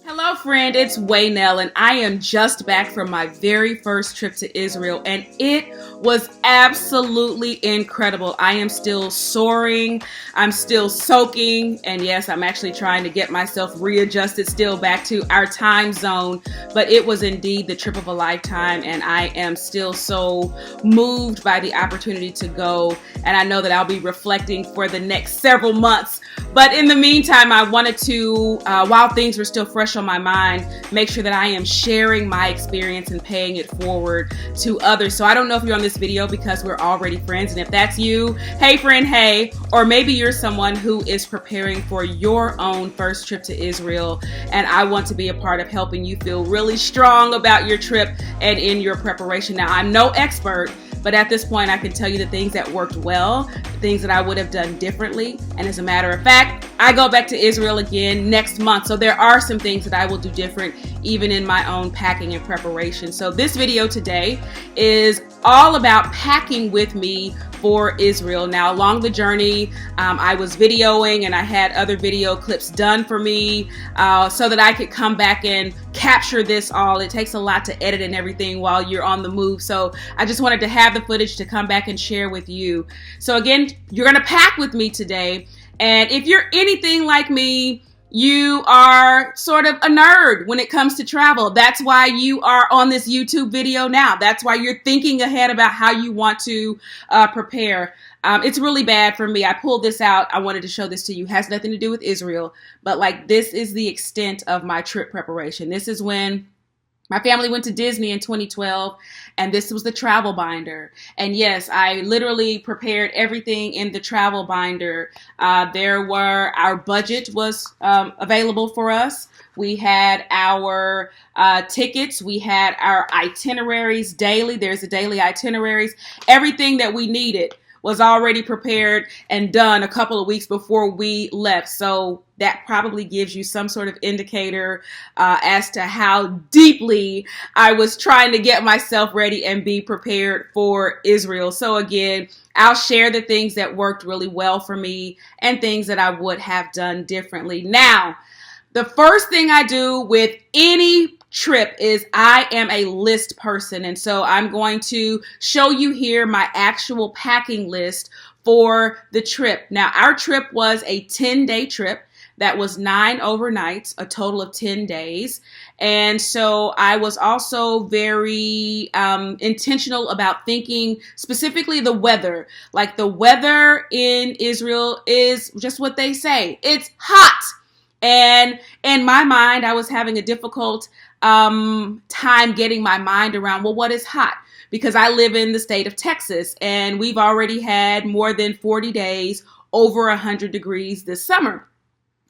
Hello, friend. It's Waynell, and I am just back from my very first trip to Israel, and it was absolutely incredible. I am still soaring. I'm still soaking, and yes, I'm actually trying to get myself readjusted still back to our time zone, but it was indeed the trip of a lifetime, and I am still so moved by the opportunity to go, and I know that I'll be reflecting for the next several months. But in the meantime, I wanted to, while things were still fresh on my mind, make sure that I am sharing my experience and paying it forward to others. So I don't know if you're on this video because we're already friends. And if that's you, hey friend, hey. Or maybe you're someone who is preparing for your own first trip to Israel. And I want to be a part of helping you feel really strong about your trip and in your preparation. Now, I'm no expert, but at this point, I can tell you the things that worked well, the things that I would have done differently. And as a matter of fact, I go back to Israel again next month. So there are some things that I will do different, even in my own packing and preparation. So this video today is all about packing with me for Israel. Now, along the journey, I was videoing and I had other video clips done for me so that I could come back and capture this all. It takes a lot to edit and everything while you're on the move. So I just wanted to have the footage to come back and share with you. So again, you're going to pack with me today. And if you're anything like me, you are sort of a nerd when it comes to travel. That's why you are on this YouTube video now. That's why you're thinking ahead about how you want to prepare. It's really bad for me. I pulled this out. I wanted to show this to you. It has nothing to do with Israel, but like this is the extent of my trip preparation. This is when my family went to Disney in 2012, and this was the travel binder. And yes, I literally prepared everything in the travel binder. Our budget was available for us. We had our tickets. We had our itineraries daily. There's the daily itineraries. Everything that we needed was already prepared and done a couple of weeks before we left. So that probably gives you some sort of indicator as to how deeply I was trying to get myself ready and be prepared for Israel. So again, I'll share the things that worked really well for me and things that I would have done differently. Now, the first thing I do with any trip is I am a list person. And so I'm going to show you here my actual packing list for the trip. Now, our trip was a 10-day trip. That was 9 overnights, a total of 10 days. And so I was also very intentional about thinking specifically the weather. Like the weather in Israel is just what they say. It's hot. And in my mind, I was having a difficult time getting my mind around, well, what is hot? Because I live in the state of Texas and we've already had more than 40 days over 100 degrees this summer.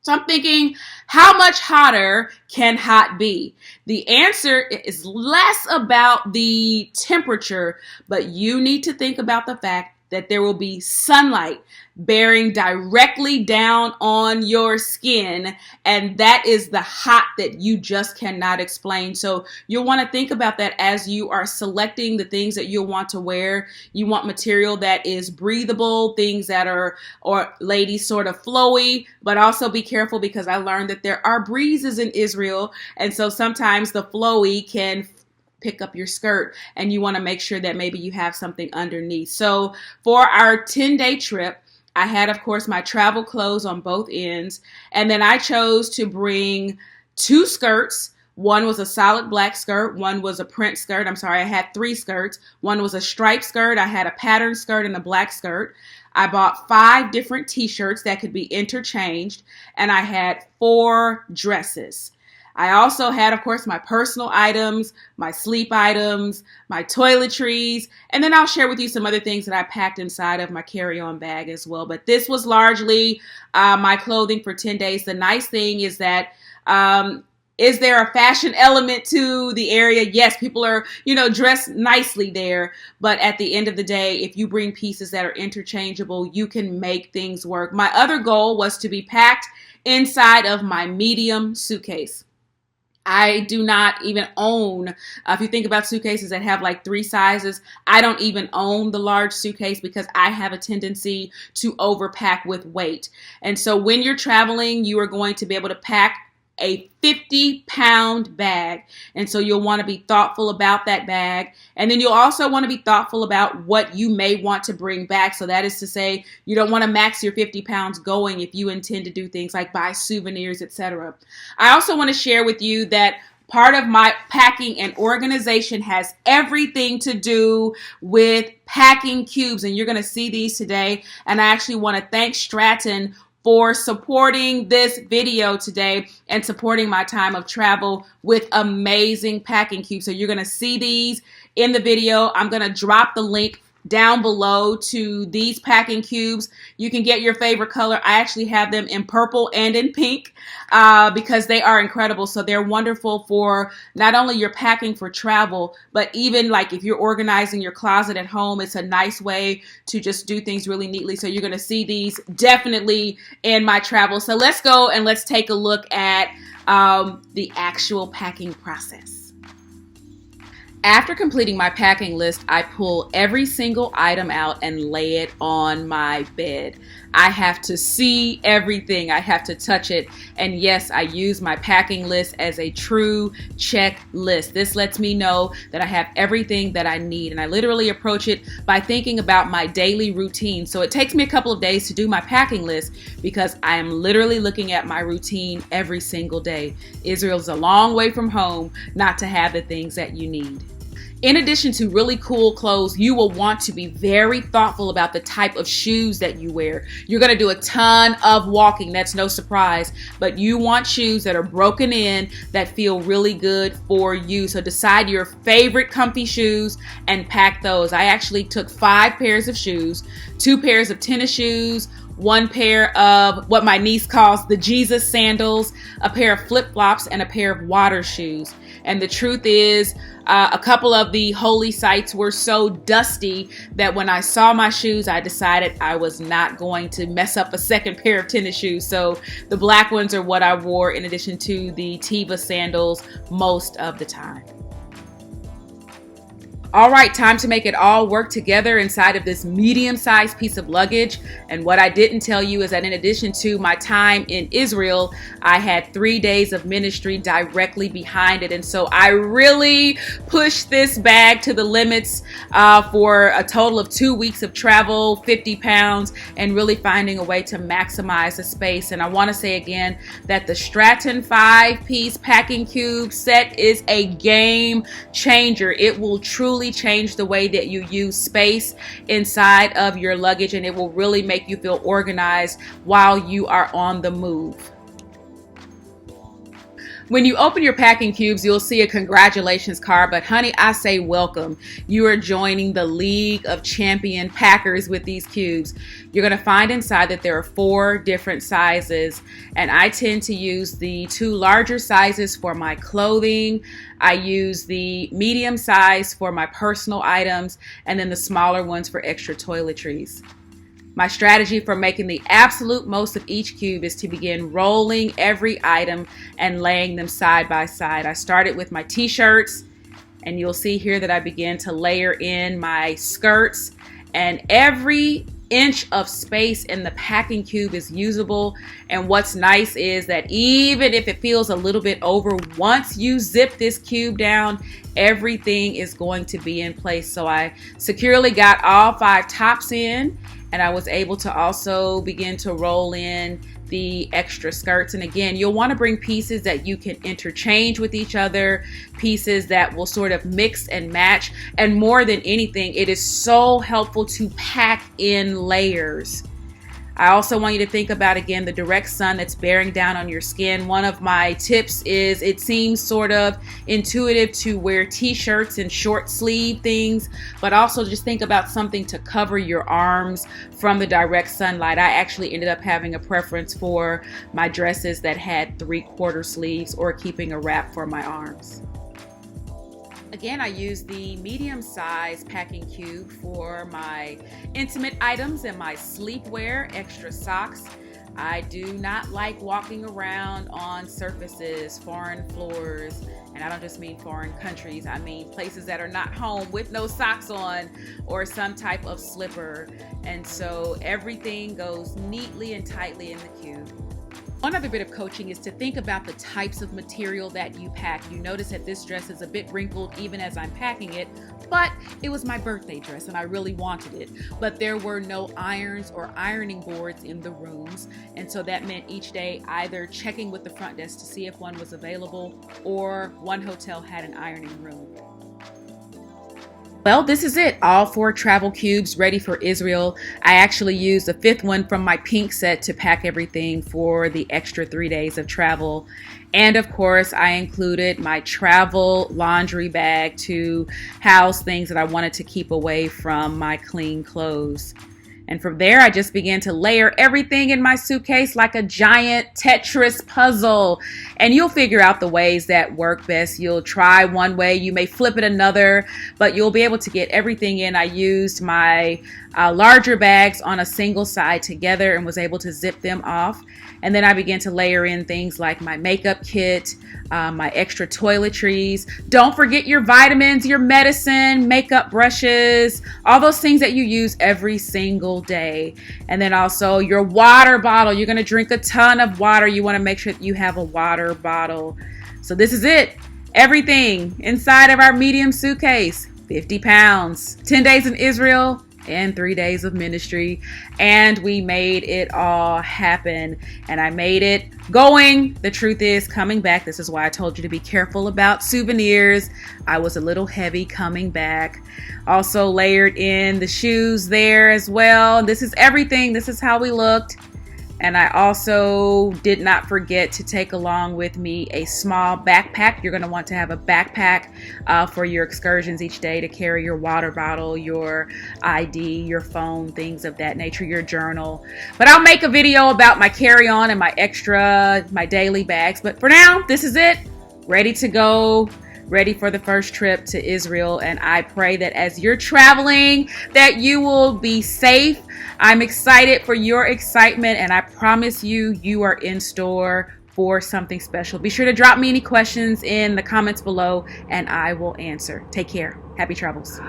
So I'm thinking, how much hotter can hot be? The answer is less about the temperature, but you need to think about the fact that there will be sunlight bearing directly down on your skin, and that is the hot that you just cannot explain. So you'll want to think about that as you are selecting the things that you'll want to wear. You want material that is breathable, things that are, or ladies, sort of flowy, but also be careful because I learned that there are breezes in Israel, and so sometimes the flowy can pick up your skirt and you want to make sure that maybe you have something underneath. So for our 10-day trip, I had, of course, my travel clothes on both ends. And then I chose to bring 2 skirts. One was a solid black skirt. One was a print skirt. I'm sorry, I had 3 skirts. One was a striped skirt. I had a patterned skirt and a black skirt. I bought 5 different t-shirts that could be interchanged. And I had 4 dresses. I also had, of course, my personal items, my sleep items, my toiletries, and then I'll share with you some other things that I packed inside of my carry-on bag as well. But this was largely my clothing for 10 days. The nice thing is that is there a fashion element to the area? Yes, people are, dressed nicely there. But at the end of the day, if you bring pieces that are interchangeable, you can make things work. My other goal was to be packed inside of my medium suitcase. I do not even own, if you think about suitcases that have like 3 sizes, I don't even own the large suitcase because I have a tendency to overpack with weight. And so when you're traveling, you are going to be able to pack a 50-pound bag. And so you'll want to be thoughtful about that bag. And then you'll also want to be thoughtful about what you may want to bring back. So that is to say, you don't want to max your 50 pounds going if you intend to do things like buy souvenirs, etc. I also want to share with you that part of my packing and organization has everything to do with packing cubes. And you're going to see these today. And I actually want to thank Stratton for supporting this video today and supporting my time of travel with amazing packing cubes. So you're going to see these in the video. I'm going to drop the link down below to these packing cubes. You can get your favorite color. I actually have them in purple and in pink because they are incredible. So they're wonderful for not only your packing for travel, but even like if you're organizing your closet at home, it's a nice way to just do things really neatly. So you're going to see these definitely in my travel. So let's go and let's take a look at the actual packing process. After completing my packing list, I pull every single item out and lay it on my bed. I have to see everything. I have to touch it. And yes, I use my packing list as a true checklist. This lets me know that I have everything that I need. And I literally approach it by thinking about my daily routine. So it takes me a couple of days to do my packing list because I am literally looking at my routine every single day. Israel's a long way from home not to have the things that you need. In addition to really cool clothes, you will want to be very thoughtful about the type of shoes that you wear. You're going to do a ton of walking. That's no surprise. But you want shoes that are broken in, that feel really good for you. So decide your favorite comfy shoes and pack those. I actually took 5 pairs of shoes, 2 pairs of tennis shoes, 1 pair of what my niece calls the Jesus sandals, a pair of flip-flops, and a pair of water shoes. And the truth is, a couple of the holy sites were so dusty that when I saw my shoes, I decided I was not going to mess up a second pair of tennis shoes. So the black ones are what I wore in addition to the Teva sandals most of the time. All right, time to make it all work together inside of this medium-sized piece of luggage. And what I didn't tell you is that in addition to my time in Israel, I had 3 days of ministry directly behind it. And so I really pushed this bag to the limits for a total of 2 weeks of travel, 50 pounds, and really finding a way to maximize the space. And I want to say again that the Stratton 5-piece packing cube set is a game changer. It will truly change the way that you use space inside of your luggage, and it will really make you feel organized while you are on the move. When you open your packing cubes, you'll see a congratulations card, but honey, I say welcome. You are joining the League of Champion Packers with these cubes. You're going to find inside that there are 4 different sizes, and I tend to use the 2 larger sizes for my clothing. I use the medium size for my personal items, and then the smaller ones for extra toiletries. My strategy for making the absolute most of each cube is to begin rolling every item and laying them side by side. I started with my t-shirts, and you'll see here that I began to layer in my skirts, and every inch of space in the packing cube is usable. And what's nice is that even if it feels a little bit over, once you zip this cube down, everything is going to be in place. So I securely got all 5 tops in, and I was able to also begin to roll in the extra skirts. And again, you'll want to bring pieces that you can interchange with each other, pieces that will sort of mix and match. And more than anything, it is so helpful to pack in layers. I also want you to think about, again, the direct sun that's bearing down on your skin. One of my tips is it seems sort of intuitive to wear t-shirts and short sleeve things, but also just think about something to cover your arms from the direct sunlight. I actually ended up having a preference for my dresses that had 3/4 sleeves or keeping a wrap for my arms. Again, I use the medium size packing cube for my intimate items and my sleepwear, extra socks. I do not like walking around on surfaces, foreign floors, and I don't just mean foreign countries. I mean places that are not home with no socks on or some type of slipper. And so everything goes neatly and tightly in the cube. One other bit of coaching is to think about the types of material that you pack. You notice that this dress is a bit wrinkled even as I'm packing it, but it was my birthday dress and I really wanted it. But there were no irons or ironing boards in the rooms, and so that meant each day either checking with the front desk to see if one was available or one hotel had an ironing room. Well, this is it. All 4 travel cubes ready for Israel. I actually used the 5th one from my pink set to pack everything for the extra 3 days of travel. And of course, I included my travel laundry bag to house things that I wanted to keep away from my clean clothes. And from there, I just began to layer everything in my suitcase like a giant Tetris puzzle. And you'll figure out the ways that work best. You'll try one way, you may flip it another, but you'll be able to get everything in. I used my larger bags on a single side together and was able to zip them off. And then I began to layer in things like my makeup kit, my extra toiletries. Don't forget your vitamins, your medicine, makeup brushes, all those things that you use every single day. And then also your water bottle. You're going to drink a ton of water. You want to make sure that you have a water bottle. So this is it. Everything inside of our medium suitcase. 50 pounds, 10 days in Israel, and 3 days of ministry, and we made it all happen. And I made it going. The truth is, coming back, this is why I told you to be careful about souvenirs. I was a little heavy coming back. Also layered in the shoes there as well. This is everything. This is how we looked. And I also did not forget to take along with me a small backpack. You're going to want to have a backpack for your excursions each day to carry your water bottle, your ID, your phone, things of that nature, your journal. But I'll make a video about my carry-on and my daily bags. But for now, this is it. Ready to go. Ready for the first trip to Israel. And I pray that as you're traveling, that you will be safe. I'm excited for your excitement, and I promise you, you are in store for something special. Be sure to drop me any questions in the comments below, and I will answer. Take care. Happy travels.